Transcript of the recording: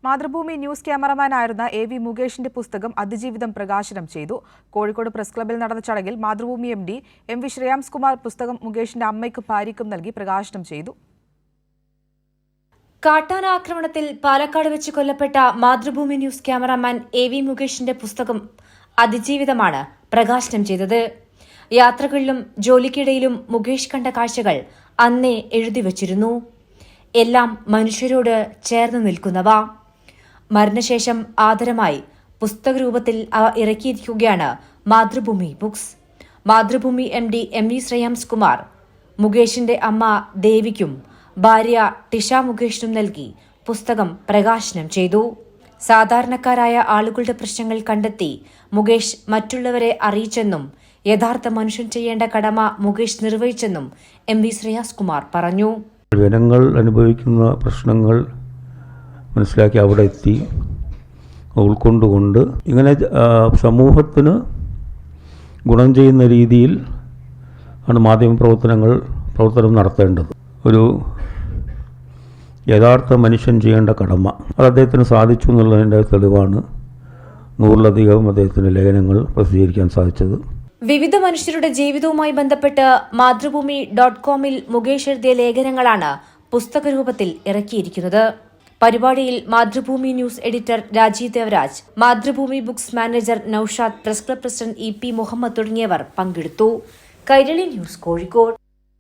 Mathrubhumi news ക്യാമറമാനായിരുന്ന AV മുകേഷിന്റെ പുസ്തകം അതിജീവിതം പ്രകാശനം ചെയ്തു. കോഴിക്കോട് പ്രസ് ക്ലബ്ബിൽ നടന്ന ചടങ്ങിൽ മാതൃഭൂമി MD MV ശ്രേയാംസ്കുമാർ പുസ്തകം മുകേഷിന്റെ അമ്മയ്ക്കും ഭാര്യയ്ക്കും നൽകി പ്രകാശനം ചെയ്തു. കാട്ടാന ആക്രമണത്തിൽ പാലക്കാട് വെച്ച് കൊല്ലപ്പെട്ട മാതൃഭൂമി ന്യൂസ് ക്യാമറാമാൻ AV മുകേഷിന്റെ പുസ്തകം അതിജീവിതമാണ് പ്രകാശനം ചെയ്തത്. യാത്രകളിലും ജോലിക്കിടയിലും മുകേഷ് കണ്ട കാഴ്ചകൾ അന്നേ എഴുതിവച്ചിരുന്നു. എല്ലാം മനുഷ്യരോട് ചേർന്ന് നിൽക്കുന്നവ. മരണശേഷം ആദരമായി പുസ്തകരൂപത്തിൽ അവ ഇറക്കിയിരിക്കുകയാണ് Mathrubhumi books. Mathrubhumi MD MV Shreyamskumar മുകേഷിന്റെ അമ്മ ദേവിക്കും ഭാര്യ ടിഷ മുകേഷിനും നൽകി പുസ്തകം പ്രകാശനം ചെയ്തു. സാധാരണക്കാരായ ആളുകളുടെ പ്രശ്നങ്ങൾ കണ്ടെത്തി മുകേഷ് മറ്റുള്ളവരെ അറിയിച്ചെന്നും യഥാർത്ഥ മനുഷ്യൻ ചെയ്യേണ്ട കടമ മുകേഷ് നിർവഹിച്ചെന്നും MV ശ്രേയാംസ്കുമാർ പറഞ്ഞു. ജനങ്ങൾ അനുഭവിക്കുന്ന പ്രശ്നങ്ങൾ മനസ്സിലാക്കി അവിടെ എത്തി ഉൾക്കൊണ്ടുകൊണ്ട് ഇങ്ങനെ സമൂഹത്തിന് ഗുണം ചെയ്യുന്ന രീതിയിൽ ആണ് പ്രവർത്തനം നടത്തേണ്ടത്. ഒരു യഥാർത്ഥ മനുഷ്യൻ ചെയ്യേണ്ട കടമ അത് അദ്ദേഹത്തിന് സാധിച്ചു എന്നുള്ളതിൻ്റെ തെളിവാണ് 100-ലധികം അദ്ദേഹത്തിൻ്റെ ലേഖനങ്ങൾ പ്രസിദ്ധീകരിക്കാൻ സാധിച്ചത്. വിവിധ മനുഷ്യരുടെ ജീവിതവുമായി ബന്ധപ്പെട്ട് മാതൃഭൂമി.com മുകേഷ് എഴുതിയ ലേഖനങ്ങളാണ് പുസ്തകരൂപത്തിൽ ഇറക്കിയിരിക്കുന്നത്. പരിപാടിയിൽ Mathrubhumi news editor Rajeev Devaraj, Mathrubhumi books manager Noushad, press club president EP Muhammad തുടങ്ങിയവർ പങ്കെടുത്തു. കൈരളി ന്യൂസ്, കോഴിക്കോട്.